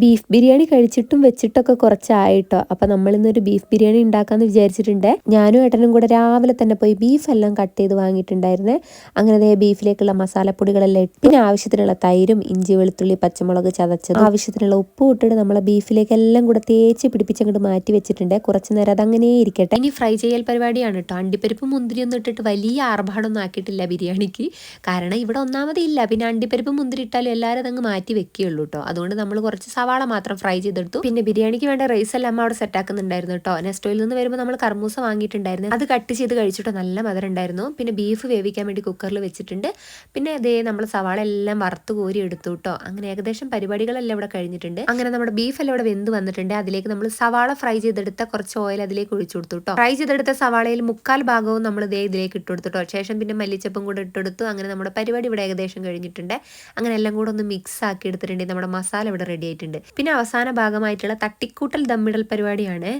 Beef biryani കഴിച്ചിട്ടും വെച്ചിട്ടൊക്കെ കുറച്ചായിട്ടോ. അപ്പൊ നമ്മൾ ഇന്നൊരു ബീഫ് ബിരിയാണി ഉണ്ടാക്കാന്ന് വിചാരിച്ചിട്ടുണ്ട്. ഞാനും ഏട്ടനും കൂടെ രാവിലെ തന്നെ പോയി ബീഫ് എല്ലാം കട്ട് ചെയ്ത് വാങ്ങിയിട്ടുണ്ടായിരുന്നേ. അങ്ങനെ ബീഫിലേക്കുള്ള മസാലപ്പൊടികളെല്ലാം ഇട്ട് പിന്നെ ആവശ്യത്തിനുള്ള തൈരും ഇഞ്ചി വെളുത്തുള്ളി പച്ചമുളക് ചതച്ചത് ആവശ്യത്തിനുള്ള ഉപ്പ് ഇട്ടിട്ട് നമ്മളെ ബീഫിലേക്ക് എല്ലാം കൂടെ തേച്ച് പിടിപ്പിച്ചങ്ങോട്ട് മാറ്റി വെച്ചിട്ടുണ്ട്. കുറച്ച് നേരം അതങ്ങനെ ഇരിക്കട്ടെ. ഇനി ഫ്രൈ ചെയ്യൽ പരിപാടിയാണ് കേട്ടോ. അണ്ടിപ്പരിപ്പ് മുന്തിരിയൊന്നും ഇട്ടിട്ട് വലിയ ആർഭാടൊന്നും ആക്കിയിട്ടില്ല ബിരിയാണിക്ക്. കാരണം ഇവിടെ ഒന്നാമത് ഇല്ല. പിന്നെ അണ്ടിപ്പരിപ്പ് മുന്തിരി ഇട്ടാലും എല്ലാവരും അതങ്ങ് മാറ്റി വെക്കുകയുള്ളൂ കേട്ടോ. അതുകൊണ്ട് നമ്മൾ കുറച്ച് സവാള മാത്രം ഫ്രൈ ചെയ്തെടുത്തു. പിന്നെ ബിരിയാണിക്ക് വേണ്ട റൈസ് എല്ലാം അമ്മ അവിടെ സെറ്റ് ആക്കുന്നുണ്ടായിരുന്നു കേട്ടോ. നെസ്റ്റോയിൽ നിന്ന് വരുമ്പോൾ നമ്മൾ കർമൂസ വാങ്ങിയിട്ടുണ്ടായിരുന്നു. അത് കട്ട് ചെയ്ത് കഴിച്ചിട്ട് നല്ല മധുരം ഉണ്ടായിരുന്നു. പിന്നെ ബീഫ് വേവിക്കാൻ വേണ്ടി കുക്കറിൽ വെച്ചിട്ടുണ്ട്. പിന്നെ അതേ നമ്മൾ സവാള എല്ലാം വറുത്ത് കോരി എടുത്തു കേട്ടോ. അങ്ങനെ ഏകദേശം പരിപാടികളെല്ലാം ഇവിടെ കഴിഞ്ഞിട്ടുണ്ട്. അങ്ങനെ നമ്മുടെ ബീഫ് എല്ലാം ഇവിടെ വെന്ത് വന്നിട്ടുണ്ട്. അതിലേക്ക് നമ്മൾ സവാള ഫ്രൈ ചെയ്തെടുത്ത കുറച്ച് ഓയിൽ അതിലേക്ക് ഒഴിച്ചു കൊടുത്തു കേട്ടോ. ഫ്രൈ ചെയ്തെടുത്ത സവാളയിൽ 1/4 ഭാഗവും നമ്മൾ ഇതിലേക്ക് ഇട്ട് കൊടുത്തു കേട്ടോ. ശേഷം പിന്നെ മല്ലിച്ചപ്പും കൂടെ ഇട്ടെടുത്തു. അങ്ങനെ നമ്മുടെ പരിപാടി ഇവിടെ ഏകദേശം കഴിഞ്ഞിട്ടുണ്ട്. അങ്ങനെ എല്ലാം കൂടെ ഒന്ന് മിക്സ് ആക്കി എടുത്തിട്ടുണ്ടെങ്കിൽ നമ്മുടെ മസാല ഇവിടെ റെഡി ആയിട്ടുണ്ട്. പിന്നെ അവസാന ഭാഗമായിട്ടുള്ള തട്ടിക്കൂട്ടൽ ദമ്മിടൽ പരിപാടിയാണ്.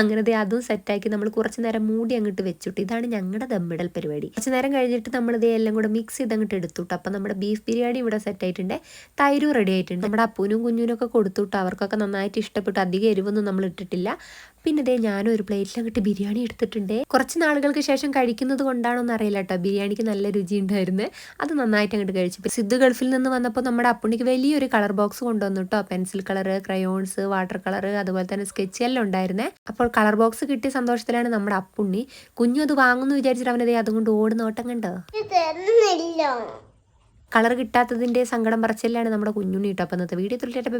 അങ്ങനത്തെ അതും സെറ്റാക്കി നമ്മൾ കുറച്ച് നേരം മൂടി അങ്ങോട്ട് വെച്ചിട്ട് ഇതാണ് ഞങ്ങളുടെ ദമ്മിടൽ പരിപാടി. കുറച്ച് നേരം കഴിഞ്ഞിട്ട് നമ്മൾ ഇതേ എല്ലാം കൂടെ മിക്സ് ചെയ്ത് അങ്ങോട്ട് എടുത്തുട്ടോ. അപ്പം നമ്മുടെ ബീഫ് ബിരിയാണി ഇവിടെ സെറ്റ് ആയിട്ടുണ്ട്. തൈരും റെഡി ആയിട്ടുണ്ട്. നമ്മുടെ അപ്പൂനും കുഞ്ഞിനും ഒക്കെ കൊടുത്തുട്ടോ. അവർക്കൊക്കെ നന്നായിട്ട് ഇഷ്ടപ്പെട്ടു. അധികം എരിവൊന്നും നമ്മൾ ഇട്ടിട്ടില്ല. പിന്നെ ഇതേ ഞാനും ഒരു പ്ലേറ്റിൽ അങ്ങോട്ട് ബിരിയാണി എടുത്തിട്ടുണ്ട്. കുറച്ച് നാളുകൾക്ക് ശേഷം കഴിക്കുന്നത് കൊണ്ടാണോന്ന് അറിയില്ല കേട്ടോ. ബിരിയാണിക്ക് നല്ല രുചി ഉണ്ടായിരുന്നു. അത് നന്നായിട്ട് അങ്ങോട്ട് കഴിച്ചു. സിദ്ധു ഗൾഫിൽ നിന്ന് വന്നപ്പോൾ നമ്മുടെ അപ്പുണ്ണിക്ക് വലിയൊരു കളർ ബോക്സ് കൊണ്ടുവന്നു കേട്ടോ. Pencil colour, crayons, water colour, അതുപോലെ തന്നെ സ്കെച്ച് എല്ലാം ഉണ്ടായിരുന്നേ. അപ്പോൾ കളർ ബോക്സ് കിട്ടിയ സന്തോഷത്തിലാണ് നമ്മുടെ അപ്പുണ്ണി. കുഞ്ഞു അത് വാങ്ങുന്നു വിചാരിച്ചിട്ട് അവനതേ അതുകൊണ്ട് ഓടുന്ന ഓട്ടം കണ്ടോ. കളർ കിട്ടാത്തതിന്റെ സങ്കടം പറച്ചിലാണ് നമ്മുടെ കുഞ്ഞുണ്ണി കേട്ടോ. അപ്പം ഇന്നത്തെ വീഡിയോ തൊട്ടിട്ട്